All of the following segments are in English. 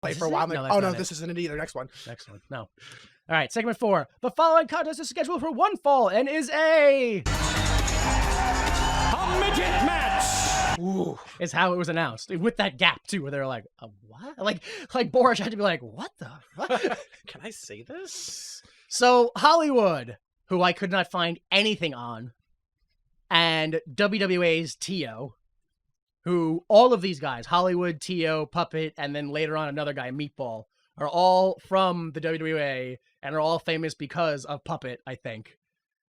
play for a while. No, Like, oh no, not this isn't it either. Next one. Next one. No. All right, segment 4. The following contest is scheduled for one fall and is a Midget Match. Ooh. is how it was announced, with that gap too, where they're like, what? Like Boris had to be like, what the? What? Can I say this? So Hollywood, who I could not find anything on, and WWA's T.O., who all of these guys, Hollywood, T.O., Puppet, and then later on another guy, Meatball, are all from the WWA and are all famous because of Puppet, I think.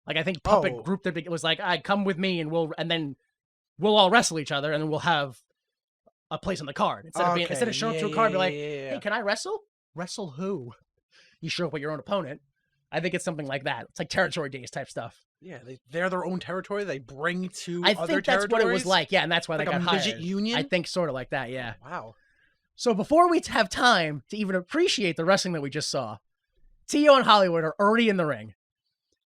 Like, I think Puppet grouped it. It was like, come with me and then we'll all wrestle each other and then we'll have a place on the card. Instead of showing up to a card, be like, hey, can I wrestle? Wrestle who? You show up with your own opponent. I think it's something like that. It's like territory days type stuff. Yeah, they're their own territory. They bring to I other think that's territories. what it was like. Yeah, and that's why like they got a hired. midget union. I think sort of like that. Yeah. Wow. So before we have time to even appreciate the wrestling that we just saw, T.O. and Hollywood are already in the ring,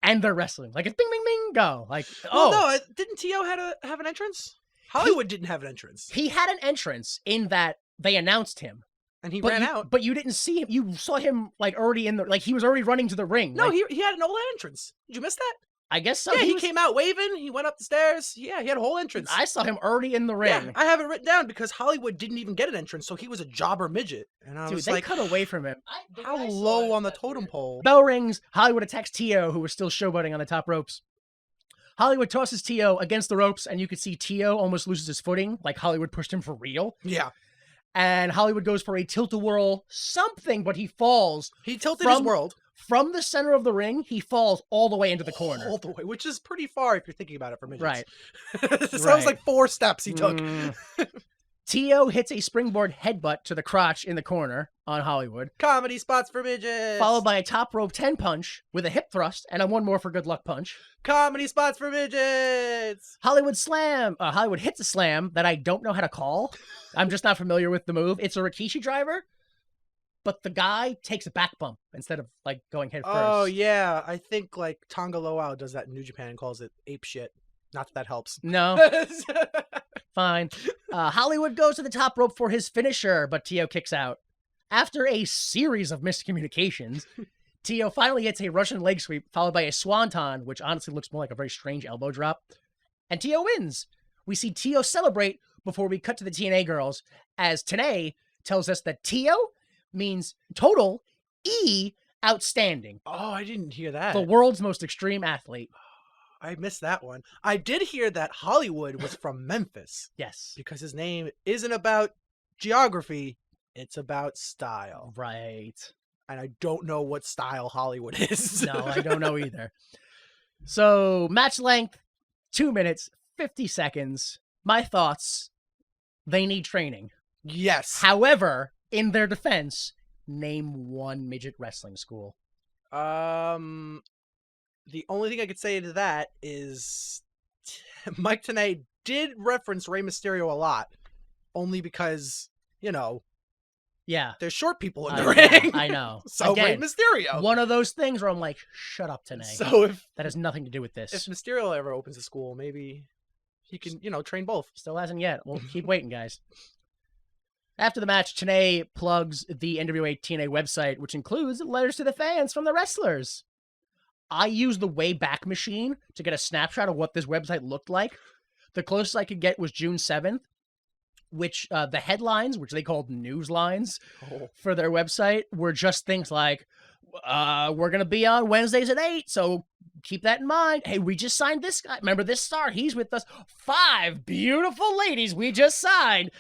and they're wrestling. Like, it's bing, bing, bing, go. Like, no, didn't T.O. have an entrance? Hollywood didn't have an entrance. He had an entrance in that they announced him. And he ran out. But you didn't see him. You saw him, like, already in the... Like, he was already running to the ring. No, like, he had an old entrance. Did you miss that? I guess so. Yeah, he came out waving. He went up the stairs. Yeah, he had a whole entrance. I saw him already in the ring. Yeah, I have it written down because Hollywood didn't even get an entrance, so he was a jobber midget. And I was they like, cut away from him. how low on the totem pole? Bell rings. Hollywood attacks T.O., who was still showboating on the top ropes. Hollywood tosses T.O. against the ropes, and you could see T.O. almost loses his footing, like Hollywood pushed him for real. Yeah. And Hollywood goes for a tilt-a-whirl something, but he falls. He tilted his world. From the center of the ring, he falls all the way into the corner. All the way, which is pretty far if you're thinking about it for midgets. Right. So that was like 4 steps he took. T.O. hits a springboard headbutt to the crotch in the corner on Hollywood. Comedy spots for midgets. Followed by a top rope 10 punch with a hip thrust and a one more for good luck punch. Comedy spots for midgets. Hollywood slam. Hollywood hits a slam that I don't know how to call. I'm just not familiar with the move. It's a Rikishi driver, but the guy takes a back bump instead of like going head first. Oh yeah, I think like Tonga Loa does that in New Japan and calls it ape shit. Not that helps. No. Fine. Hollywood goes to the top rope for his finisher, but T.O. kicks out. After a series of miscommunications, T.O. finally hits a Russian leg sweep, followed by a swanton, which honestly looks more like a very strange elbow drop. And T.O. wins. We see T.O. celebrate before we cut to the TNA girls, as TNA tells us that T.O. means total, E, outstanding. Oh, I didn't hear that. The world's most extreme athlete. I missed that one. I did hear that Hollywood was from Memphis. Yes. Because his name isn't about geography, it's about style. Right. And I don't know what style Hollywood is. No, I don't know either. So, match length, 2 minutes, 50 seconds. My thoughts, they need training. Yes. However, in their defense, name one midget wrestling school. The only thing I could say to that is Mike Tenay did reference Rey Mysterio a lot, only because, you know, yeah, there's short people in the ring. I know. So Again, Rey Mysterio. One of those things where I'm like, shut up, Tenay. So if that has nothing to do with this. If Mysterio ever opens a school, maybe he can, you know, train both. Still hasn't yet. We'll keep waiting, guys. After the match, Tenay plugs the NWA-TNA website, which includes letters to the fans from the wrestlers. I used the Wayback Machine to get a snapshot of what this website looked like. The closest I could get was June 7th, which the headlines, which they called news lines for their website, were just things like, we're going to be on Wednesdays at 8, so keep that in mind. Hey, we just signed this guy. Remember this star? He's with us. 5 beautiful ladies we just signed.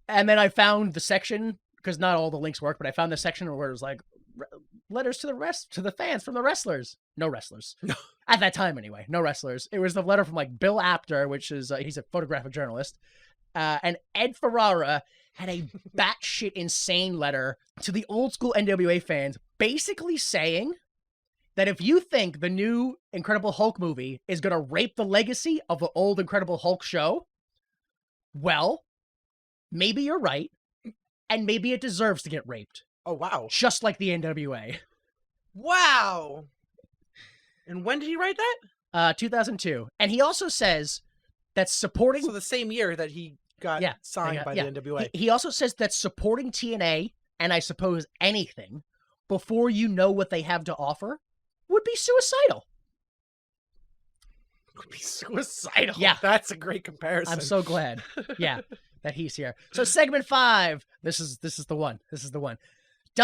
And then I found the section, because not all the links work, but I found the section where it was like, letters to the fans from the wrestlers. No wrestlers. No. At that time, anyway. No wrestlers. It was the letter from like Bill Apter, which is, he's a photographic journalist. And Ed Ferrara had a batshit insane letter to the old school NWA fans, basically saying that if you think the new Incredible Hulk movie is going to rape the legacy of the old Incredible Hulk show, well, maybe you're right, and maybe it deserves to get raped. Oh, wow. Just like the NWA. Wow. And when did he write that? 2002. And he also says that supporting... So the same year that he got Yeah, signed by the NWA. He also says that supporting TNA, and I suppose anything, before you know what they have to offer, would be suicidal. Would be suicidal. Yeah. That's a great comparison. I'm so glad. Yeah, that he's here. So segment 5. This is the one. This is the one.